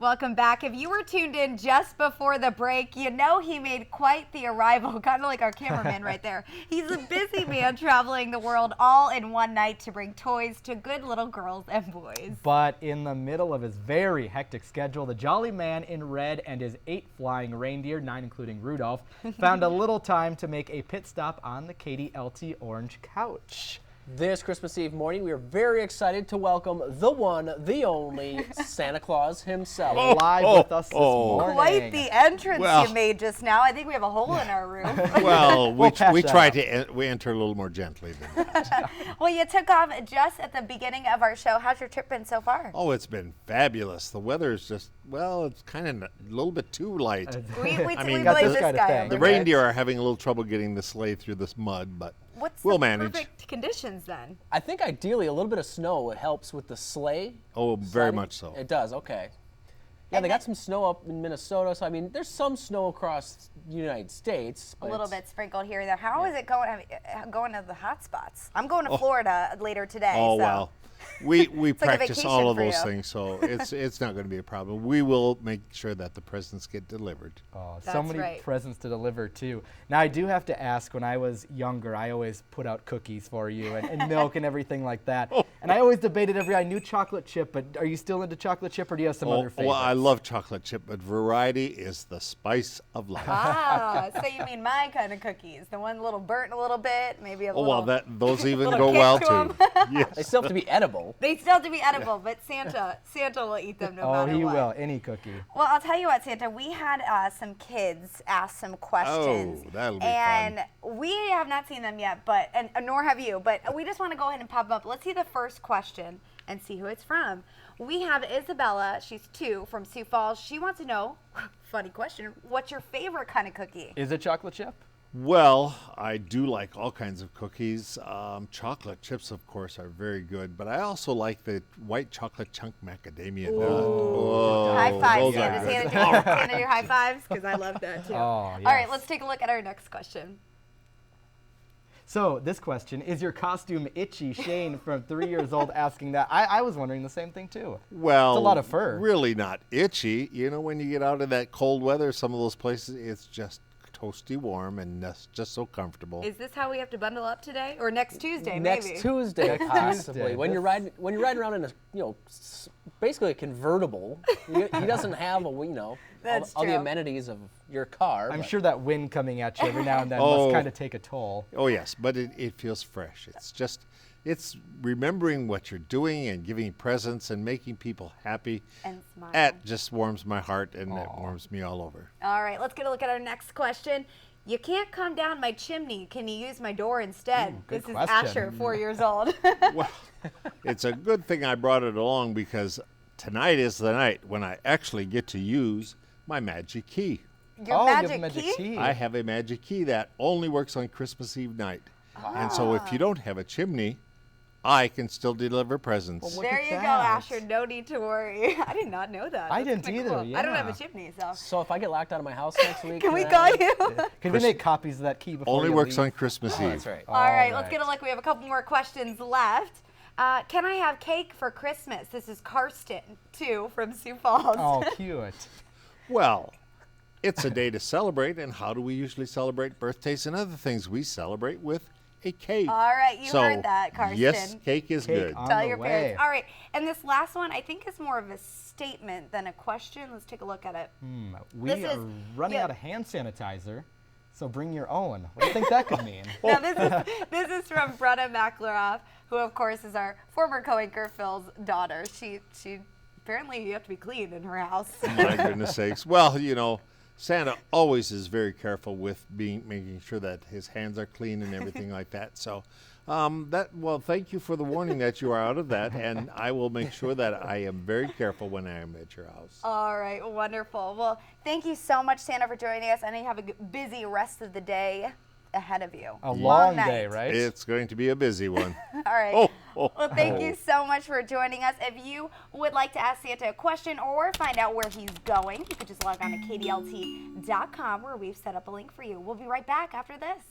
Welcome back. If you were tuned in just before the break, you know he made quite the arrival, kind of like our cameraman right there. He's a busy man traveling the world all in one night to bring toys to good little girls and boys. But in the middle of his very hectic schedule, the jolly man in red and his 8 flying reindeer, 9 including Rudolph, found a little time to make a pit stop on the KDLT Orange couch. This Christmas Eve morning, we are very excited to welcome the one, the only Santa Claus himself. Live with us this morning. Quite the entrance you made just now. I think we have a hole in our roof. Well, we tried to we enter a little more gently than that. Well, you took off just at the beginning of our show. How's your trip been so far? Oh, it's been fabulous. The weather is just, well, it's kind of a little bit too light. We mean, believe this guy. The reindeer are having a little trouble getting the sleigh through this mud, but we'll manage. Perfect conditions then? I think ideally a little bit of snow helps with the sleigh. Oh, very much so. It does, okay. Yeah, they got some snow up in Minnesota, so I mean, there's some snow across the United States. A little bit sprinkled here and there. How is it going to the hot spots? I'm going to Florida later today. Oh, so. wow. We like practice all of those things, so it's not going to be a problem. We will make sure that the presents get delivered. Oh, so many presents to deliver, too. Now, I do have to ask, when I was younger, I always put out cookies for you and milk and everything like that. And I always debated I knew chocolate chip, but are you still into chocolate chip, or do you have some other favorites? Well, I love chocolate chip, but variety is the spice of life. Ah, so you mean my kind of cookies, the one little burnt a little bit, maybe a little. Oh, well, those even go well, too. Yes. They still have to be edible. They still have to be edible, but Santa will eat them no matter what. Oh, he will. Any cookie. Well, I'll tell you what, Santa, we had some kids ask some questions. Oh, that'll be fun. And we have not seen them yet, but nor have you, but we just want to go ahead and pop them up. Let's see the first question and see who it's from. We have Isabella, she's 2, from Sioux Falls. She wants to know, funny question, what's your favorite kind of cookie? Is it chocolate chip? Well, I do like all kinds of cookies. Chocolate chips, of course, are very good, but I also like the white chocolate chunk macadamia nut. Oh, high fives, Santa, your high fives, because I love that too. Oh, yes. All right, let's take a look at our next question. So this question, is your costume itchy? Shane from 3 years old asking that. I was wondering the same thing too. Well, it's a lot of fur. Really not itchy. You know, when you get out of that cold weather, some of those places, it's just toasty warm and just so comfortable. Is this how we have to bundle up today, or next Tuesday? Next maybe? Tuesday, possibly. When you're riding around in a, basically a convertible, he doesn't have all the amenities of your car. I'm sure that wind coming at you every now and then must kind of take a toll. Oh yes, but it feels fresh. It's remembering what you're doing and giving presents and making people happy. And smile. That just warms my heart, and it warms me all over. All right, let's get a look at our next question. You can't come down my chimney. Can you use my door instead? This is Asher, 4 years old. Well, it's a good thing I brought it along, because tonight is the night when I actually get to use my magic key. Your magic key? I have a magic key that only works on Christmas Eve night. And so if you don't have a chimney, I can still deliver presents. Well, there you go, Asher. No need to worry. I did not know that. I didn't either. Cool. Yeah. I don't have a chimney, so. So if I get locked out of my house next week, can we call you? Can we make copies of that key before Only you works leave? on Christmas Eve. That's right. All right, let's get a look. We have a couple more questions left. Can I have cake for Christmas? This is Karsten, 2, from Sioux Falls. Oh, cute. Well, it's a day to celebrate, and how do we usually celebrate birthdays and other things? We celebrate with a cake. All right, you heard that, Karsten. Yes, cake is good. Tell your parents. All right, and this last one I think is more of a statement than a question. Let's take a look at it. We are running out of hand sanitizer, so bring your own. What do you think that could mean? Now this is from Brenna McLaroff, who of course is our former co-anchor Phil's daughter. She apparently you have to be clean in her house. My goodness sakes. Well, you know, Santa always is very careful with making sure that his hands are clean and everything like that. So thank you for the warning that you are out of that, and I will make sure that I am very careful when I am at your house. All right, wonderful. Well, thank you so much, Santa, for joining us. I know you have a busy rest of the day ahead of you. A long day, right? It's going to be a busy one. All right. Well, thank you so much for joining us. If you would like to ask Santa a question or find out where he's going, you could just log on to KDLT.com, where we've set up a link for you. We'll be right back after this.